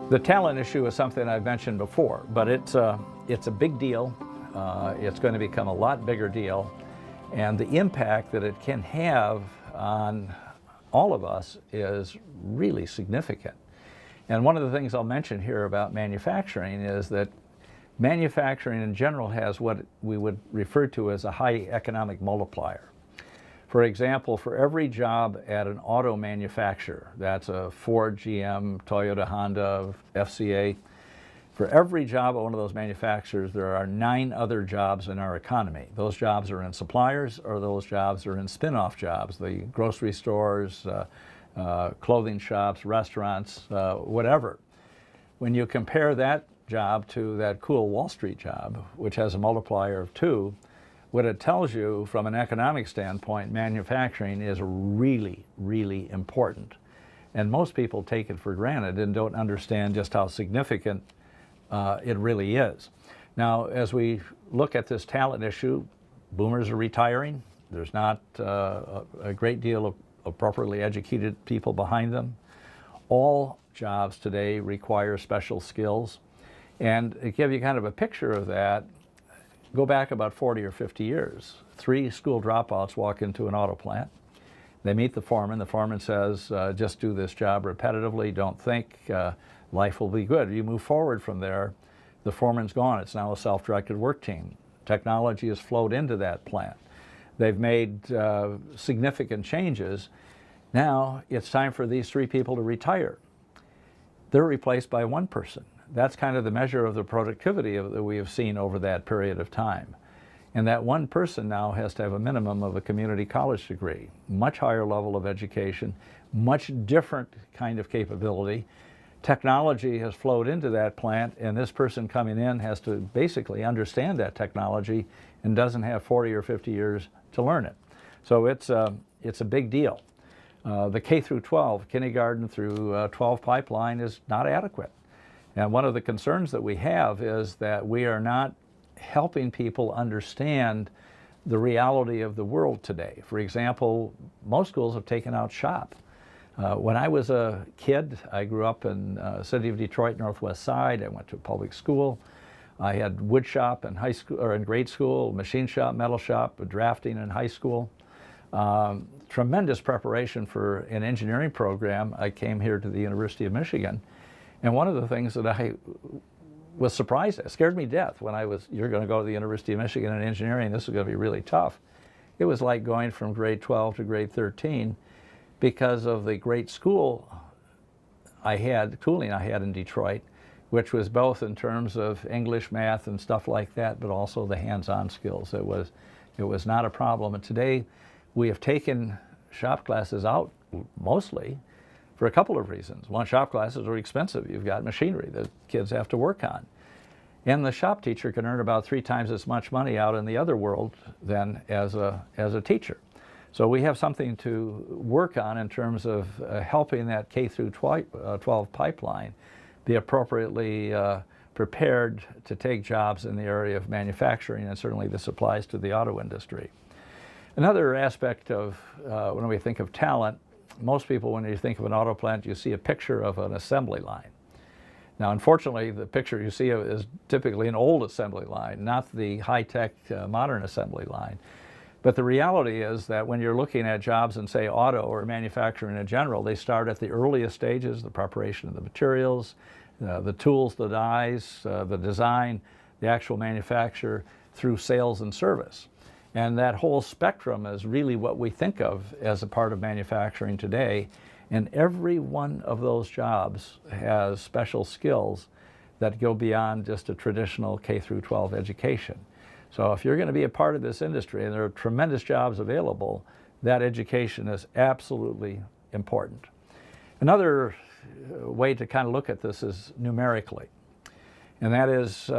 The talent issue is something I've mentioned before, but it's a big deal. It's going to become a lot bigger deal, and the impact that it can have on all of us is really significant. And one of the things I'll mention here about manufacturing is that manufacturing in general has what we would refer to as a high economic multiplier. For example, for every job at an auto manufacturer, that's a Ford, GM, Toyota, Honda, FCA, for every job at one of those manufacturers, there are 9 other jobs in our economy. Those jobs are in suppliers, or those jobs are in spin-off jobs, the grocery stores, clothing shops, restaurants, whatever. When you compare that job to that cool Wall Street job, which has a multiplier of 2, what it tells you from an economic standpoint, manufacturing is really, really important. And most people take it for granted and don't understand just how significant it really is. Now, as we look at this talent issue, boomers are retiring. There's not a great deal of appropriately educated people behind them. All jobs today require special skills. And to give you kind of a picture of that, go back about 40 or 50 years. 3 school dropouts walk into an auto plant. They meet the foreman. The foreman says, just do this job repetitively, don't think, life will be good. You move forward from there, the foreman's gone. It's now a self-directed work team. Technology has flowed into that plant. They've made significant changes. Now it's time for these 3 people to retire. They're replaced by 1 person. That's kind of the measure of the productivity that we have seen over that period of time. And that 1 person now has to have a minimum of a community college degree, much higher level of education, much different kind of capability. Technology has flowed into that plant, and this person coming in has to basically understand that technology and doesn't have 40 or 50 years to learn it. So it's a big deal. The K through 12, kindergarten through 12 pipeline is not adequate. And one of the concerns that we have is that we are not helping people understand the reality of the world today. For example, most schools have taken out shop. When I was a kid, I grew up in the city of Detroit, Northwest Side. I went to public school. I had wood shop in high school or in grade school, machine shop, metal shop, drafting in high school. Tremendous preparation for an engineering program. I came here to the University of Michigan. And one of the things that I was surprised at, scared me to death when you're going to go to the University of Michigan in engineering, this is going to be really tough. It was like going from grade 12 to grade 13 because of the great schooling I had in Detroit, which was both in terms of English, math, and stuff like that, but also the hands-on skills. It was not a problem. And today we have taken shop classes out mostly for a couple of reasons. One, shop classes are expensive. You've got machinery that kids have to work on. And the shop teacher can earn about 3 times as much money out in the other world than as a teacher. So we have something to work on in terms of helping that K through 12 pipeline be appropriately prepared to take jobs in the area of manufacturing, and certainly this applies to the auto industry. Another aspect of when we think of talent, most people, when you think of an auto plant, you see a picture of an assembly line. Now, unfortunately, the picture you see is typically an old assembly line, not the high-tech modern assembly line. But the reality is that when you're looking at jobs in, say, auto or manufacturing in general, they start at the earliest stages, the preparation of the materials, the tools, the dies, the design, the actual manufacture, through sales and service. And that whole spectrum is really what we think of as a part of manufacturing today. And every one of those jobs has special skills that go beyond just a traditional K through 12 education. So if you're going to be a part of this industry, and there are tremendous jobs available, that education is absolutely important. Another way to kind of look at this is numerically. And that is,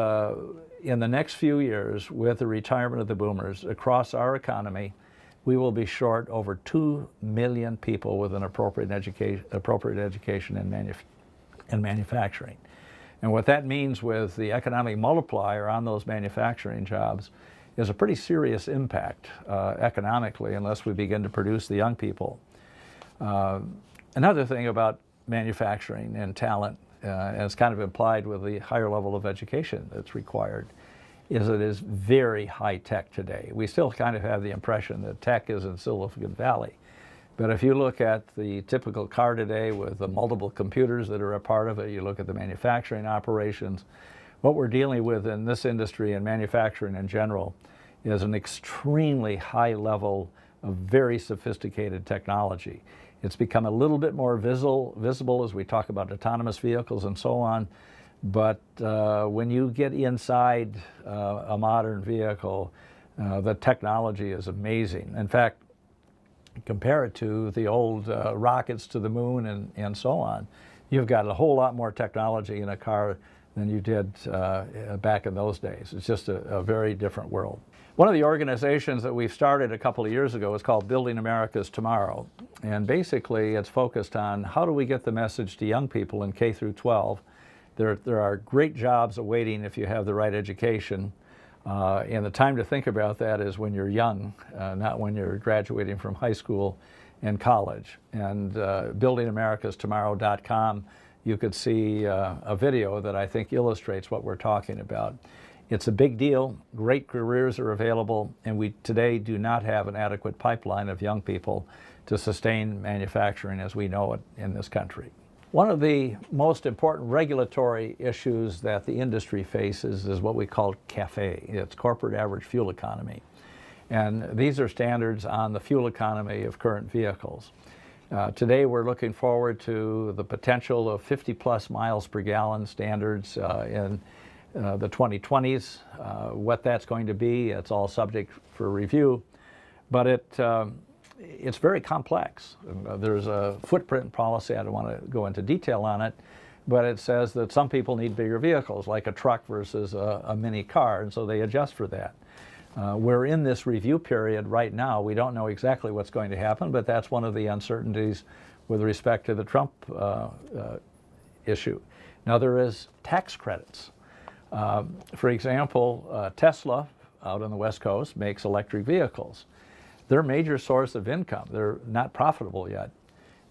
in the next few years, with the retirement of the boomers, across our economy, we will be short over 2 million people with an appropriate education in manufacturing. And what that means with the economic multiplier on those manufacturing jobs is a pretty serious impact economically unless we begin to produce the young people. Another thing about manufacturing and talent and it's kind of implied with the higher level of education that's required, is it is very high tech today. We still kind of have the impression that tech is in Silicon Valley. But if you look at the typical car today with the multiple computers that are a part of it, you look at the manufacturing operations, what we're dealing with in this industry and manufacturing in general is an extremely high level of very sophisticated technology. It's become a little bit more visible as we talk about autonomous vehicles and so on, but when you get inside a modern vehicle, the technology is amazing. In fact, compare it to the old rockets to the moon and so on. You've got a whole lot more technology in a car than you did back in those days. It's just a very different world. One of the organizations that we've started a couple of years ago is called Building America's Tomorrow. And basically it's focused on how do we get the message to young people in K through 12. There are great jobs awaiting if you have the right education. And the time to think about that is when you're young, not when you're graduating from high school and college. And buildingamericastomorrow.com, you could see a video that I think illustrates what we're talking about. It's a big deal. Great careers are available, and we today do not have an adequate pipeline of young people to sustain manufacturing as we know it in this country. One of the most important regulatory issues that the industry faces is what we call CAFE. It's Corporate Average Fuel Economy. And these are standards on the fuel economy of current vehicles. Today we're looking forward to the potential of 50+ miles per gallon standards in the 2020s. What that's going to be, it's all subject for review, but it's very complex. There's a footprint policy, I don't want to go into detail on it, but it says that some people need bigger vehicles, like a truck versus a mini car, and so they adjust for that. We're in this review period right now. We don't know exactly what's going to happen, but that's one of the uncertainties with respect to the Trump issue. Now there is tax credits. For example, Tesla out on the West Coast makes electric vehicles. Their major source of income, they're not profitable yet,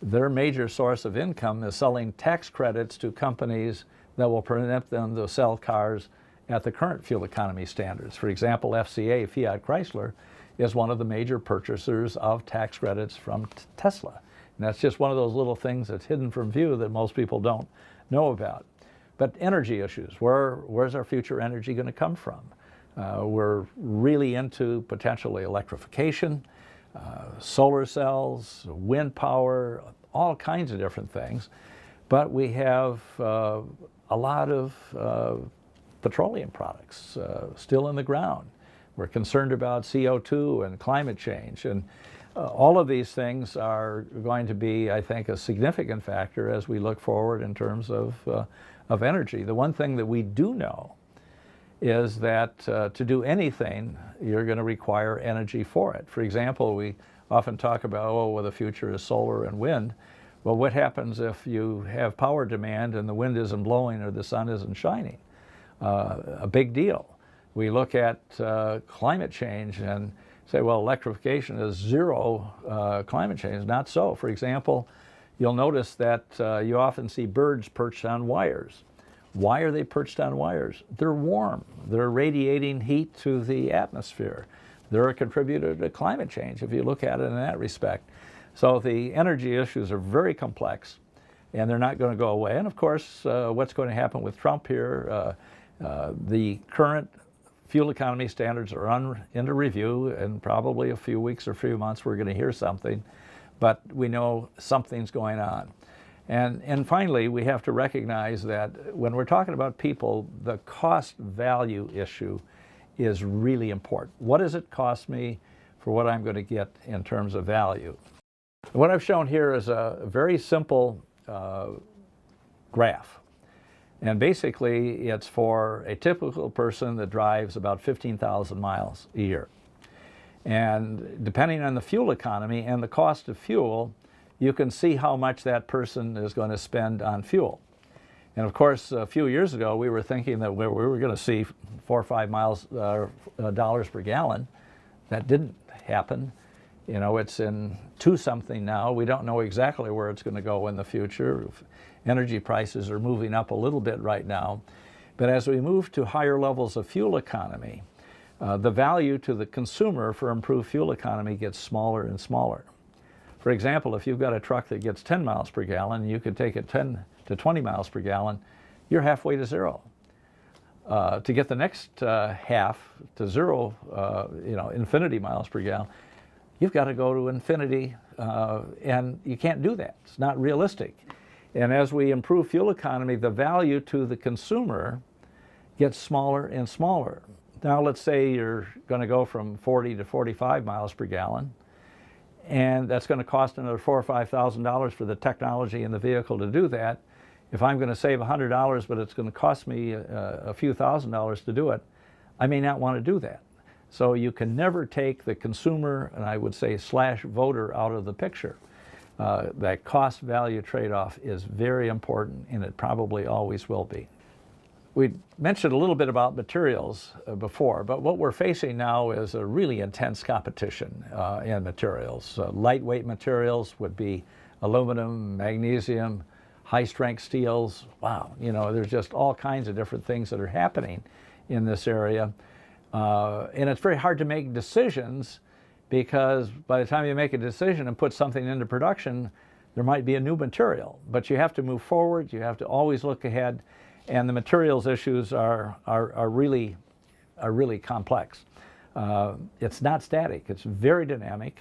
their major source of income is selling tax credits to companies that will permit them to sell cars at the current fuel economy standards. For example, FCA, Fiat Chrysler, is one of the major purchasers of tax credits from Tesla. And that's just one of those little things that's hidden from view that most people don't know about. But energy issues, where's our future energy going to come from? We're really into potentially electrification, solar cells, wind power, all kinds of different things. But we have a lot of petroleum products still in the ground. We're concerned about CO2 and climate change. And all of these things are going to be, I think, a significant factor as we look forward in terms of energy. The one thing that we do know is that to do anything, you're going to require energy for it. For example, we often talk about, oh, well, the future is solar and wind. Well, what happens if you have power demand and the wind isn't blowing or the sun isn't shining? A big deal. We look at climate change and say, well, electrification is zero climate change. Not so. For example, you'll notice that you often see birds perched on wires. Why are they perched on wires? They're warm. They're radiating heat to the atmosphere. They're a contributor to climate change if you look at it in that respect. So the energy issues are very complex and they're not going to go away. And of course, what's going to happen with Trump here, the current fuel economy standards are under review, and probably a few weeks or a few months we're going to hear something, but we know something's going on. And finally, we have to recognize that when we're talking about people, the cost-value issue is really important. What does it cost me for what I'm going to get in terms of value? What I've shown here is a very simple graph. And basically, it's for a typical person that drives about 15,000 miles a year. And depending on the fuel economy and the cost of fuel, you can see how much that person is going to spend on fuel. And of course, a few years ago, we were thinking that we were going to see $4 or $5 dollars per gallon. That didn't happen. You know, it's in 2 something now. We don't know exactly where it's going to go in the future. Energy prices are moving up a little bit right now. But as we move to higher levels of fuel economy, the value to the consumer for improved fuel economy gets smaller and smaller. For example, if you've got a truck that gets 10 miles per gallon, you could take it 10 to 20 miles per gallon, you're halfway to zero. To get the next half to zero, you know, infinity miles per gallon, you've got to go to infinity, and you can't do that. It's not realistic. And as we improve fuel economy, the value to the consumer gets smaller and smaller. Now let's say you're going to go from 40 to 45 miles per gallon, and that's going to cost another $4,000 or $5,000 for the technology in the vehicle to do that. If I'm going to save $100, but it's going to cost me a few $1,000s to do it, I may not want to do that. So you can never take the consumer, and I would say / voter, out of the picture. That cost-value trade-off is very important, and it probably always will be. We mentioned a little bit about materials before, but what we're facing now is a really intense competition in materials. Lightweight materials would be aluminum, magnesium, high-strength steels. Wow, you know, there's just all kinds of different things that are happening in this area. And it's very hard to make decisions, because by the time you make a decision and put something into production, there might be a new material. But you have to move forward, you have to always look ahead, and the materials issues are really complex. It's not static, it's very dynamic.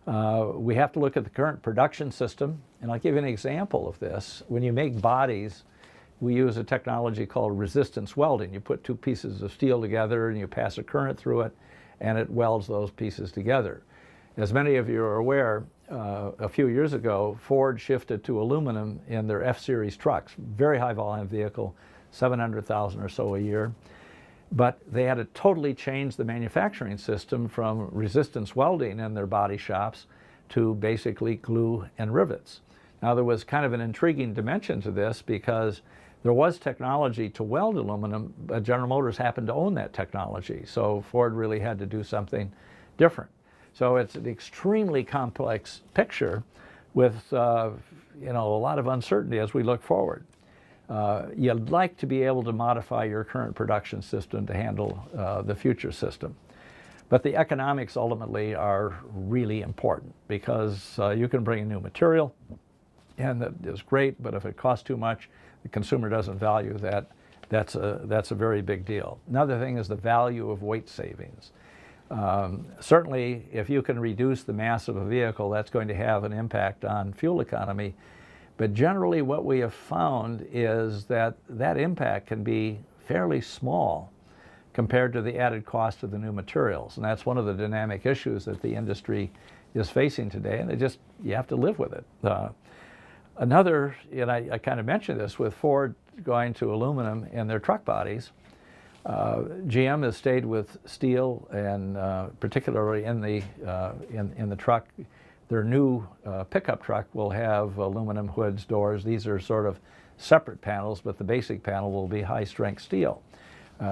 We have to look at the current production system, and I'll give you an example of this. When you make bodies, we use a technology called resistance welding. You put 2 pieces of steel together and you pass a current through it, and it welds those pieces together. As many of you are aware, a few years ago, Ford shifted to aluminum in their F-Series trucks. Very high volume vehicle, 700,000 or so a year. But they had to totally change the manufacturing system from resistance welding in their body shops to basically glue and rivets. Now, there was kind of an intriguing dimension to this, because there was technology to weld aluminum, but General Motors happened to own that technology. So Ford really had to do something different. So it's an extremely complex picture with you know, a lot of uncertainty as we look forward. You'd like to be able to modify your current production system to handle the future system. But the economics ultimately are really important, because you can bring a new material, and that is great, but if it costs too much, the consumer doesn't value that. That's a very big deal. Another thing is the value of weight savings. Certainly, if you can reduce the mass of a vehicle, that's going to have an impact on fuel economy. But generally, what we have found is that that impact can be fairly small compared to the added cost of the new materials. And that's one of the dynamic issues that the industry is facing today, and you have to live with it. Another, and I kind of mentioned this, with Ford going to aluminum in their truck bodies, GM has stayed with steel, and particularly in the truck. Their new pickup truck will have aluminum hoods, doors. These are sort of separate panels, but the basic panel will be high-strength steel.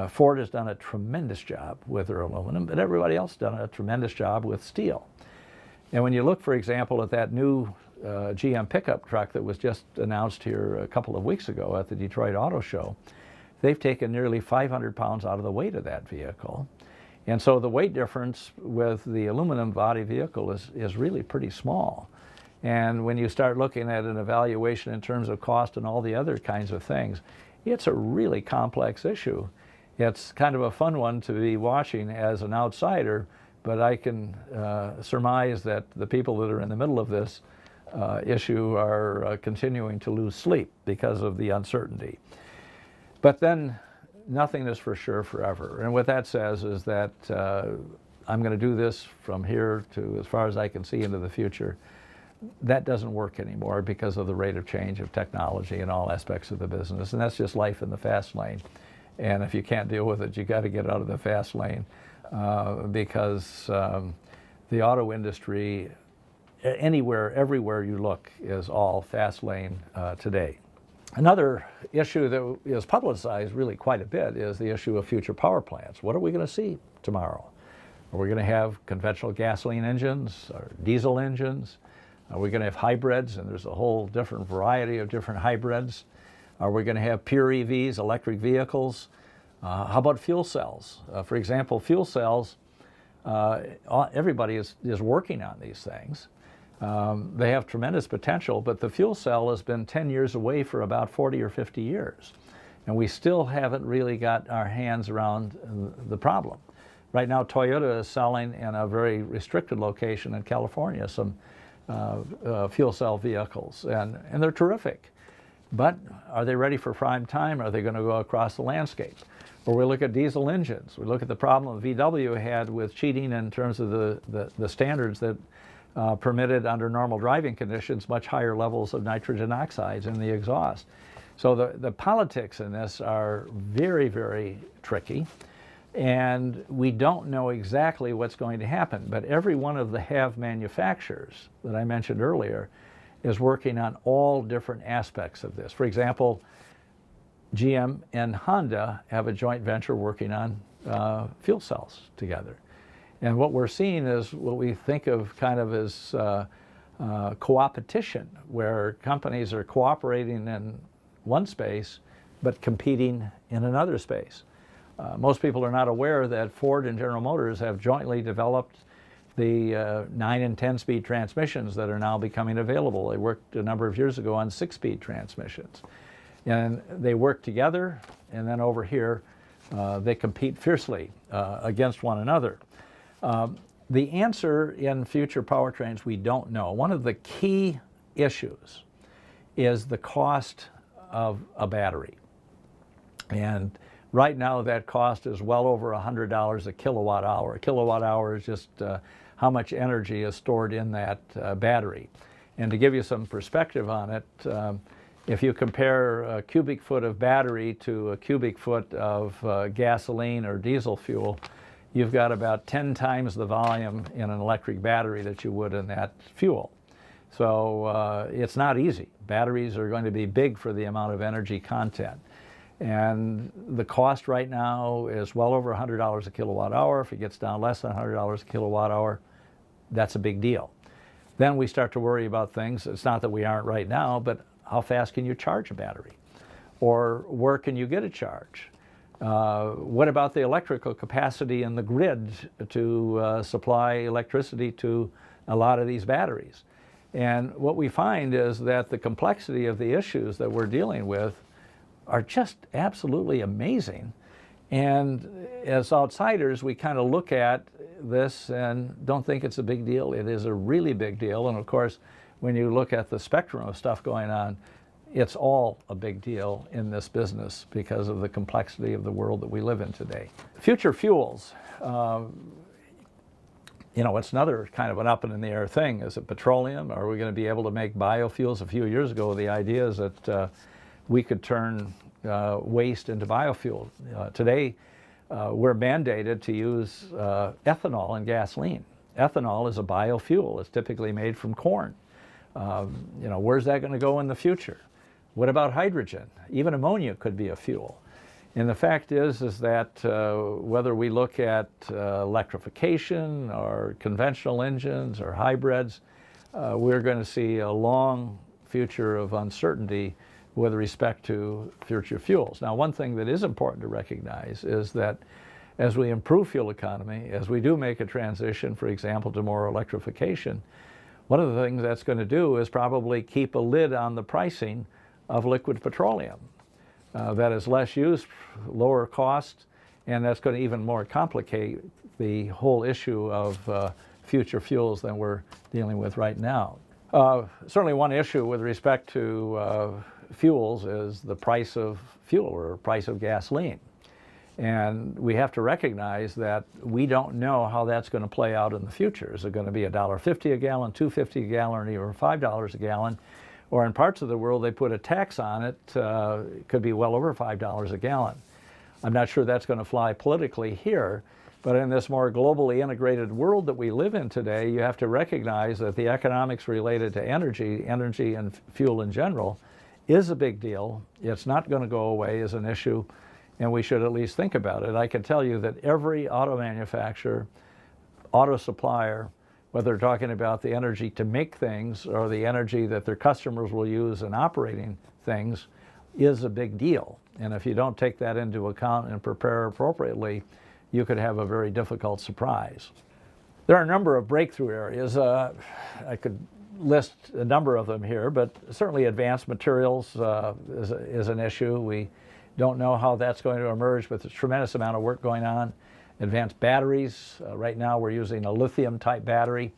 Ford has done a tremendous job with their aluminum, but everybody else has done a tremendous job with steel. And when you look, for example, at that new GM pickup truck that was just announced here a couple of weeks ago at the Detroit Auto Show, they've taken nearly 500 pounds out of the weight of that vehicle. And so the weight difference with the aluminum body vehicle is really pretty small. And when you start looking at an evaluation in terms of cost and all the other kinds of things, it's a really complex issue. It's kind of a fun one to be watching as an outsider, but I can surmise that the people that are in the middle of this issue are continuing to lose sleep because of the uncertainty. But then nothing is for sure forever. And what that says is that I'm going to do this from here to as far as I can see into the future. That doesn't work anymore because of the rate of change of technology in all aspects of the business. And that's just life in the fast lane. And if you can't deal with it, you got to get out of the fast lane because the auto industry, anywhere, everywhere you look, is all fast lane today. Another issue that is publicized really quite a bit is the issue of future power plants. What are we going to see tomorrow? Are we going to have conventional gasoline engines or diesel engines? Are we going to have hybrids? And there's a whole different variety of different hybrids. Are we going to have pure EVs, electric vehicles? How about fuel cells? For example, fuel cells, everybody is working on these things. They have tremendous potential, but the fuel cell has been 10 years away for about 40 or 50 years. And we still haven't really got our hands around the problem. Right now, Toyota is selling in a very restricted location in California some fuel cell vehicles, and they're terrific. But are they ready for prime time? Are they going to go across the landscape? Or we look at diesel engines. We look at the problem VW had with cheating in terms of the standards that permitted under normal driving conditions much higher levels of nitrogen oxides in the exhaust. So the politics in this are very, very tricky. And we don't know exactly what's going to happen, but every one of the HAV manufacturers that I mentioned earlier is working on all different aspects of this. For example, GM and Honda have a joint venture working on fuel cells together. And what we're seeing is what we think of kind of as co-opetition, where companies are cooperating in one space but competing in another space. Most people are not aware that Ford and General Motors have jointly developed the 9 and 10-speed transmissions that are now becoming available. They worked a number of years ago on 6-speed transmissions. And they work together, and then over here they compete fiercely against one another. The answer in future powertrains we don't know. One of the key issues is the cost of a battery. And right now, that cost is well over $100 a kilowatt hour. A kilowatt hour is just how much energy is stored in that battery. And to give you some perspective on it, if you compare a cubic foot of battery to a cubic foot of gasoline or diesel fuel, you've got about 10 times the volume in an electric battery that you would in that fuel. So it's not easy. Batteries are going to be big for the amount of energy content. And the cost right now is well over $100 a kilowatt hour. If it gets down less than $100 a kilowatt hour, that's a big deal. Then we start to worry about things. It's not that we aren't right now, but how fast can you charge a battery? Or where can you get a charge? What about the electrical capacity in the grid to supply electricity to a lot of these batteries? And what we find is that the complexity of the issues that we're dealing with are just absolutely amazing. And as outsiders, we kind of look at this and don't think it's a big deal. It is a really big deal. And of course, when you look at the spectrum of stuff going on, it's all a big deal in this business because of the complexity of the world that we live in today. Future fuels, it's another kind of an up and in the air thing. Is it petroleum? Are we going to be able to make biofuels? A few years ago, the idea is that we could turn waste into biofuel. Today, we're mandated to use ethanol in gasoline. Ethanol is a biofuel. It's typically made from corn. Where's that going to go in the future? What about hydrogen? Even ammonia could be a fuel. And the fact is that whether we look at electrification or conventional engines or hybrids, we're going to see a long future of uncertainty with respect to future fuels. Now, one thing that is important to recognize is that as we improve fuel economy, as we do make a transition, for example, to more electrification, one of the things that's going to do is probably keep a lid on the pricing of liquid petroleum. That is less use, lower cost, and that's going to even more complicate the whole issue of future fuels than we're dealing with right now. Certainly one issue with respect to fuels is the price of fuel or price of gasoline. And we have to recognize that we don't know how that's going to play out in the future. Is it going to be $1.50 a gallon, $2.50 a gallon, or even $5 a gallon? Or in parts of the world, they put a tax on it. It could be well over $5 a gallon. I'm not sure that's going to fly politically here, but in this more globally integrated world that we live in today, you have to recognize that the economics related to energy and fuel in general, is a big deal. It's not going to go away as an issue, and we should at least think about it. I can tell you that every auto manufacturer auto supplier, whether they're talking about the energy to make things or the energy that their customers will use in operating things, is a big deal. And if you don't take that into account and prepare appropriately, you could have a very difficult surprise. There are a number of breakthrough areas. I could list a number of them here, but certainly advanced materials is an issue. We don't know how that's going to emerge, but there's a tremendous amount of work going on. Advanced batteries. Right now we're using a lithium type battery.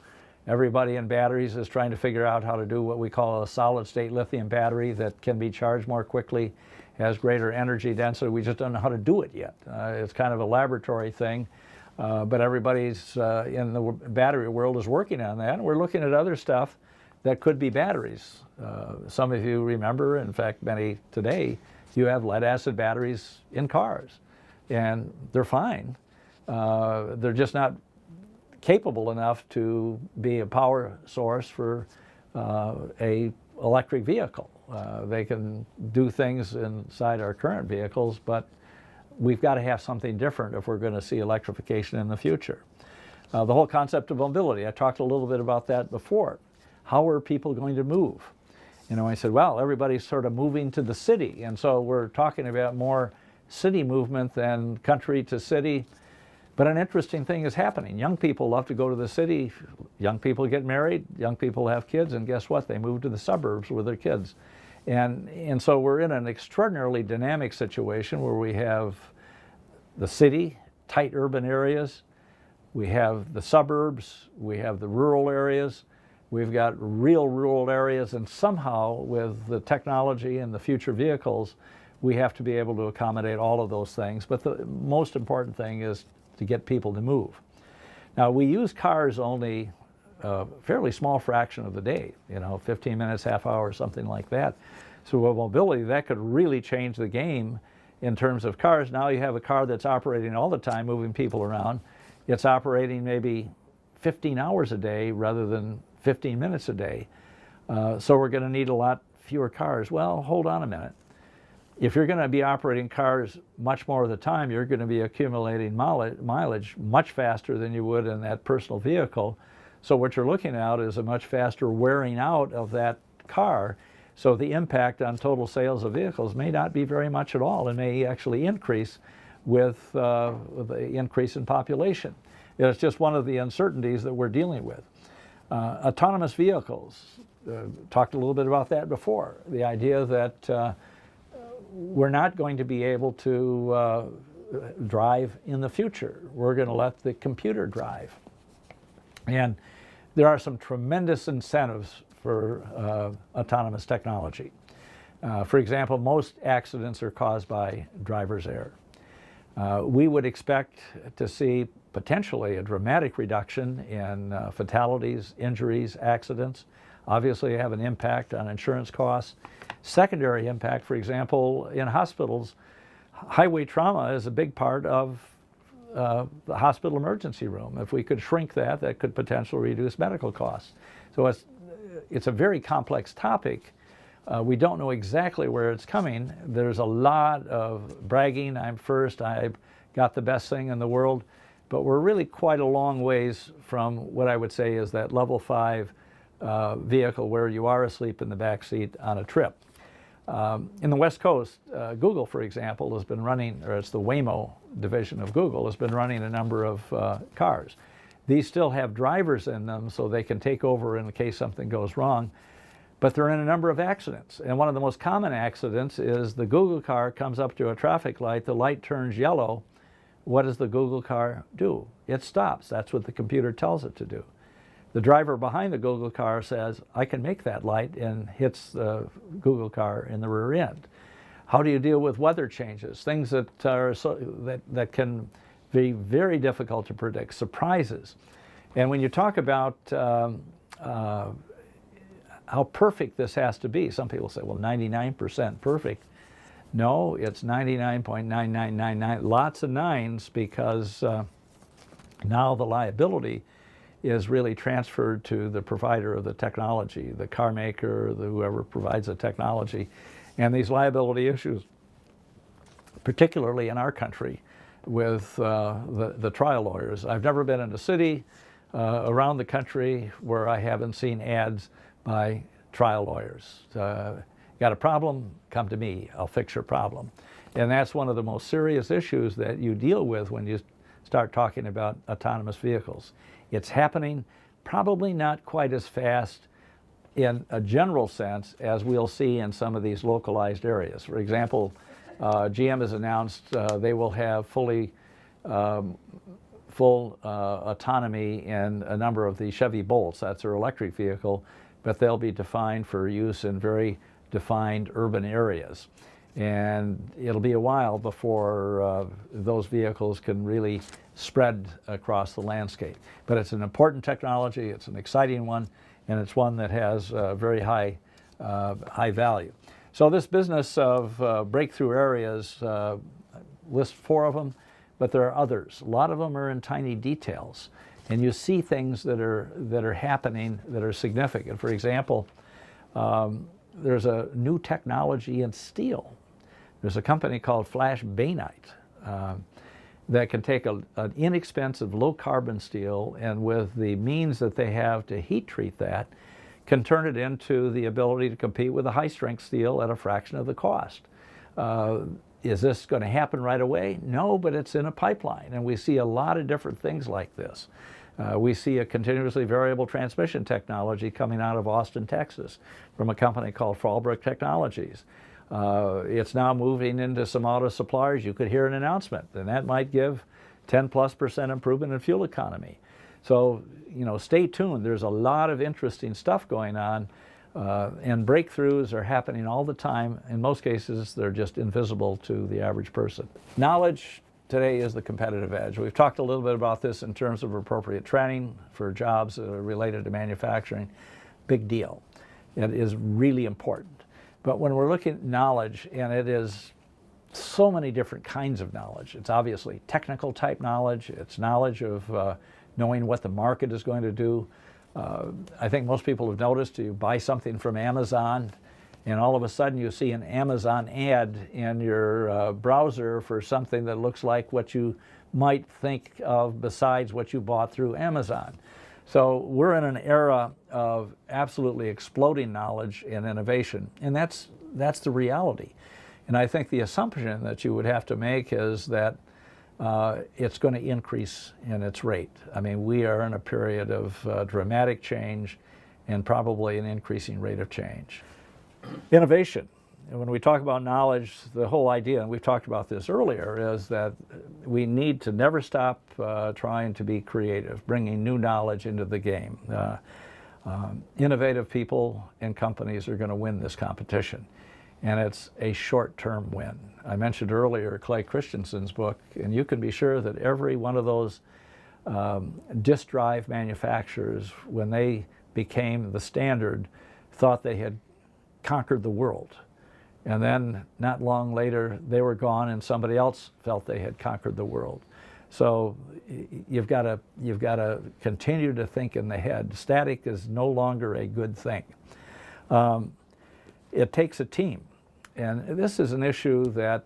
Everybody in batteries is trying to figure out how to do what we call a solid state lithium battery that can be charged more quickly, has greater energy density. We just don't know how to do it yet. It's kind of a laboratory thing, but everybody's in the battery world is working on that. And we're looking at other stuff that could be batteries. Some of you remember, in fact many today, you have lead acid batteries in cars, and they're fine. They're just not capable enough to be a power source for a electric vehicle. They can do things inside our current vehicles, but we've got to have something different if we're going to see electrification in the future. The whole concept of mobility, I talked a little bit about that before. How are people going to move? You know, I said, well, everybody's sort of moving to the city, and so we're talking about more city movement than country to city. But an interesting thing is happening. Young people love to go to the city. Young people get married. Young people have kids. And guess what? They move to the suburbs with their kids. And so we're in an extraordinarily dynamic situation where we have the city, tight urban areas. We have the suburbs. We have the rural areas. We've got real rural areas. And somehow, with the technology and the future vehicles, we have to be able to accommodate all of those things. But the most important thing is to get people to move. Now, we use cars only a fairly small fraction of the day, 15 minutes, half hour, something like that. So with mobility, that could really change the game in terms of cars. Now you have a car that's operating all the time, moving people around. It's operating maybe 15 hours a day rather than 15 minutes a day. So we're going to need a lot fewer cars. Well, hold on a minute. If you're going to be operating cars much more of the time, you're going to be accumulating mileage much faster than you would in that personal vehicle. So what you're looking at is a much faster wearing out of that car. So the impact on total sales of vehicles may not be very much at all, and may actually increase with the increase in population. It's just one of the uncertainties that we're dealing with. Autonomous vehicles, talked a little bit about that before. The idea that we're not going to be able to drive in the future. We're going to let the computer drive. And there are some tremendous incentives for autonomous technology. For example, most accidents are caused by driver's error. We would expect to see potentially a dramatic reduction in fatalities, injuries, accidents. Obviously have an impact on insurance costs. Secondary impact, for example, in hospitals, highway trauma is a big part of the hospital emergency room. If we could shrink that, that could potentially reduce medical costs. So it's a very complex topic. We don't know exactly where it's coming. There's a lot of bragging. I'm first. I've got the best thing in the world. But we're really quite a long ways from what I would say is that level 5 vehicle where you are asleep in the back seat on a trip. In the West Coast, Google, for example, has been running, or it's the Waymo division of Google, has been running a number of cars. These still have drivers in them so they can take over in case something goes wrong, but they're in a number of accidents. And one of the most common accidents is the Google car comes up to a traffic light, the light turns yellow. What does the Google car do? It stops. That's what the computer tells it to do. The driver behind the Google car says, I can make that light, and hits the Google car in the rear end. How do you deal with weather changes? Things that are that can be very difficult to predict, surprises. And when you talk about how perfect this has to be, some people say, well, 99% perfect. No, it's 99.9999, lots of nines, because now the liability is really transferred to the provider of the technology, the car maker, whoever provides the technology. And these liability issues, particularly in our country, with the trial lawyers. I've never been in a city around the country where I haven't seen ads by trial lawyers. Got a problem? Come to me. I'll fix your problem. And that's one of the most serious issues that you deal with when you start talking about autonomous vehicles. It's happening probably not quite as fast in a general sense as we'll see in some of these localized areas. For example, GM has announced they will have full autonomy in a number of the Chevy Bolts. That's their electric vehicle, but they'll be defined for use in very defined urban areas. And it'll be a while before those vehicles can really spread across the landscape. But it's an important technology, it's an exciting one, and it's one that has very high value. So this business of breakthrough areas lists 4 of them, but there are others. A lot of them are in tiny details, and you see things that are happening that are significant. For example, there's a new technology in steel. There's a company called Flash Bainite that can take an inexpensive low-carbon steel, and with the means that they have to heat treat that, can turn it into the ability to compete with a high-strength steel at a fraction of the cost. Is this going to happen right away? No, but it's in a pipeline, and we see a lot of different things like this. We see a continuously variable transmission technology coming out of Austin, Texas, from a company called Fallbrook Technologies. It's now moving into some auto suppliers. You could hear an announcement, and that might give 10+% improvement in fuel economy. So, you know, stay tuned. There's a lot of interesting stuff going on, and breakthroughs are happening all the time. In most cases, they're just invisible to the average person. Knowledge today is the competitive edge. We've talked a little bit about this in terms of appropriate training for jobs that are related to manufacturing. Big deal. It is really important. But when we're looking at knowledge, and it is so many different kinds of knowledge, it's obviously technical type knowledge, it's knowledge of knowing what the market is going to do. I think most people have noticed you buy something from Amazon, and all of a sudden you see an Amazon ad in your browser for something that looks like what you might think of besides what you bought through Amazon. So we're in an era of absolutely exploding knowledge and innovation, and that's the reality. And I think the assumption that you would have to make is that it's going to increase in its rate. I mean, we are in a period of dramatic change and probably an increasing rate of change. Innovation. And when we talk about knowledge, the whole idea, and we've talked about this earlier, is that we need to never stop trying to be creative, bringing new knowledge into the game. Innovative people and companies are going to win this competition, and it's a short-term win. I mentioned earlier Clay Christensen's book, and you can be sure that every one of those disk drive manufacturers, when they became the standard, thought they had conquered the world. And then not long later, they were gone and somebody else felt they had conquered the world. So you've got to continue to think in the head. Static is no longer a good thing. It takes a team. And this is an issue that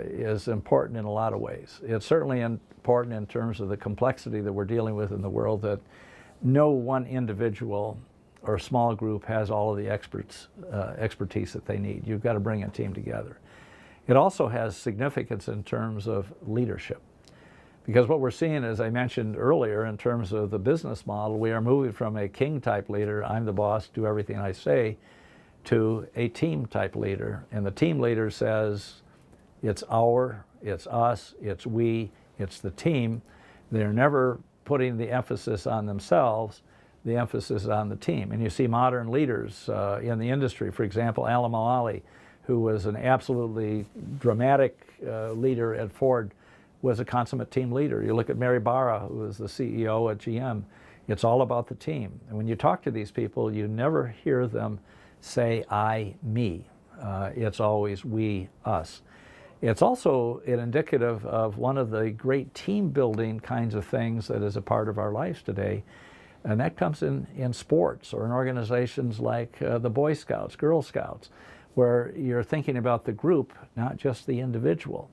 is important in a lot of ways. It's certainly important in terms of the complexity that we're dealing with in the world, that no one individual or small group has all of the expertise that they need. You've got to bring a team together. It also has significance in terms of leadership. Because what we're seeing, as I mentioned earlier, in terms of the business model, we are moving from a king-type leader, I'm the boss, do everything I say, to a team-type leader. And the team leader says, it's it's us, it's we, it's the team. They're never putting the emphasis on themselves. The emphasis is on the team. And you see modern leaders in the industry, for example, Alan Mulally, who was an absolutely dramatic leader at Ford, was a consummate team leader. You look at Mary Barra, who was the CEO at GM. It's all about the team. And when you talk to these people, you never hear them say I, me. It's always we, us. It's also an indicative of one of the great team building kinds of things that is a part of our lives today. And that comes in sports or in organizations like the Boy Scouts, Girl Scouts, where you're thinking about the group, not just the individual.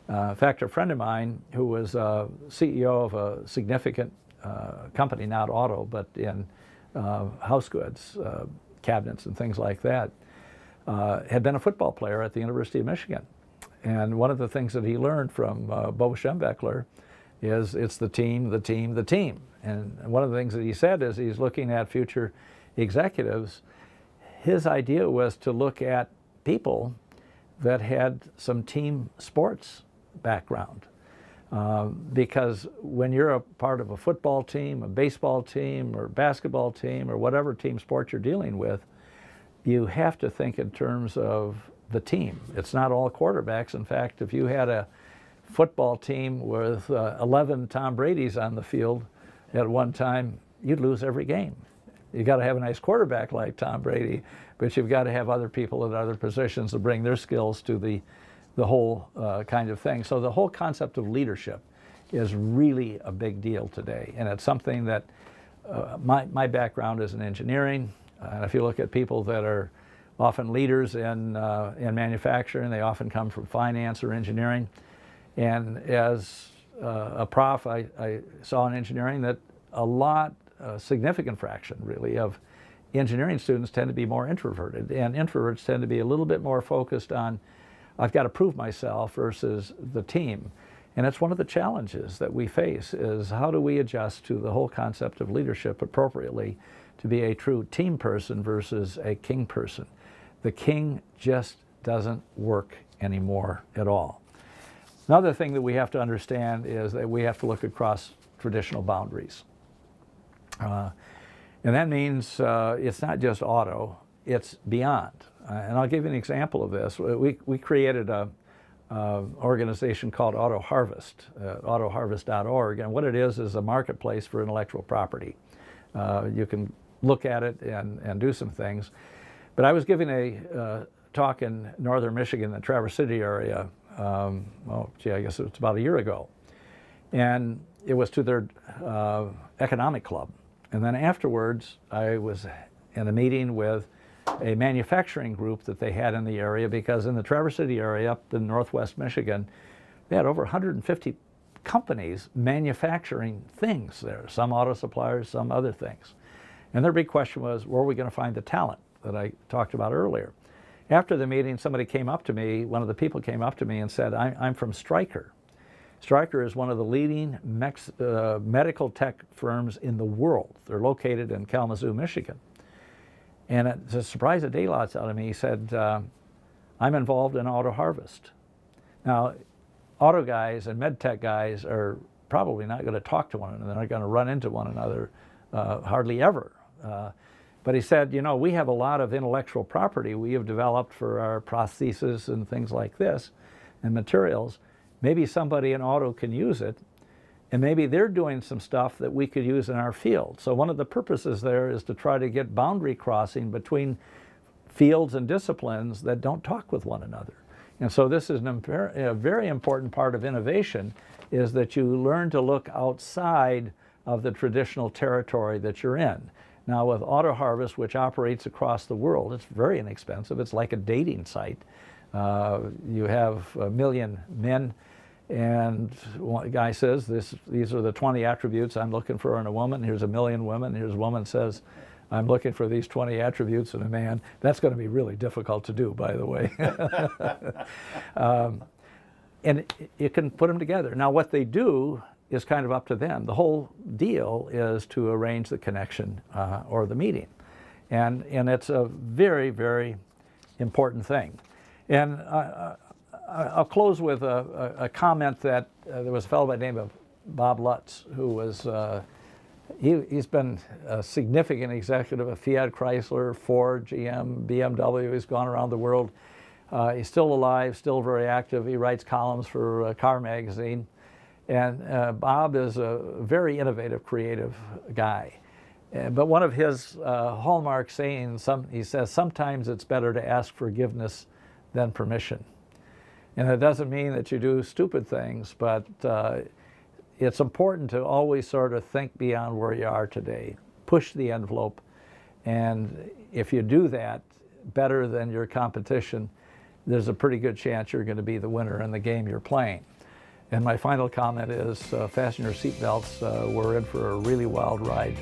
In fact, a friend of mine who was CEO of a significant company, not auto, but in house goods, cabinets and things like that, had been a football player at the University of Michigan. And one of the things that he learned from Bo Schembechler is it's the team, the team, the team. And one of the things that he said is he's looking at future executives. His idea was to look at people that had some team sports background. Because when you're a part of a football team, a baseball team, or basketball team, or whatever team sport you're dealing with, you have to think in terms of the team. It's not all quarterbacks. In fact, if you had a football team with 11 Tom Brady's on the field at one time, you'd lose every game. You got to have a nice quarterback like Tom Brady, but you've got to have other people at other positions to bring their skills to the whole kind of thing. So the whole concept of leadership is really a big deal today, and it's something that my background is in engineering. And if you look at people that are often leaders in manufacturing, they often come from finance or engineering. And as a prof, I saw in engineering that a significant fraction really of engineering students tend to be more introverted, and introverts tend to be a little bit more focused on, I've got to prove myself versus the team. And it's one of the challenges that we face is how do we adjust to the whole concept of leadership appropriately to be a true team person versus a king person. The king just doesn't work anymore at all. Another thing that we have to understand is that we have to look across traditional boundaries. And that means it's not just auto, it's beyond. And I'll give you an example of this. We created an organization called Auto Harvest, autoharvest.org, and what it is a marketplace for intellectual property. You can look at it and do some things. But I was giving a talk in northern Michigan, the Traverse City area, I guess it was about a year ago. And it was to their economic club. And then afterwards, I was in a meeting with a manufacturing group that they had in the area, because in the Traverse City area up in northwest Michigan, they had over 150 companies manufacturing things there, some auto suppliers, some other things. And their big question was, where are we going to find the talent that I talked about earlier? After the meeting, somebody came up to me, one of the people came up to me and said, I'm from Stryker. Stryker is one of the leading medical tech firms in the world. They're located in Kalamazoo, Michigan. And it's a surprise of daylights out of me. He said, I'm involved in Auto Harvest. Now, auto guys and med tech guys are probably not going to talk to one another. They're not going to run into one another hardly ever. But he said, you know, we have a lot of intellectual property we have developed for our prostheses and things like this and materials. Maybe somebody in auto can use it, and maybe they're doing some stuff that we could use in our field. So one of the purposes there is to try to get boundary crossing between fields and disciplines that don't talk with one another. And so this is a very important part of innovation, is that you learn to look outside of the traditional territory that you're in. Now with Auto Harvest, which operates across the world, it's very inexpensive. It's like a dating site. You have 1 million men, and one guy says, these are the 20 attributes I'm looking for in a woman. Here's 1 million women. Here's a woman says, I'm looking for these 20 attributes in a man. That's going to be really difficult to do, by the way. And you can put them together. Now what they do is kind of up to them. The whole deal is to arrange the connection or the meeting. And it's a very, very important thing. And I'll close with a comment that there was a fellow by the name of Bob Lutz, who was, he's been a significant executive of Fiat, Chrysler, Ford, GM, BMW. He's gone around the world. He's still alive, still very active. He writes columns for Car Magazine. And Bob is a very innovative, creative guy. But one of his hallmark sayings, he says, sometimes it's better to ask forgiveness than permission. And it doesn't mean that you do stupid things, but it's important to always sort of think beyond where you are today. Push the envelope. And if you do that better than your competition, there's a pretty good chance you're going to be the winner in the game you're playing. And my final comment is fasten your seatbelts. We're in for a really wild ride.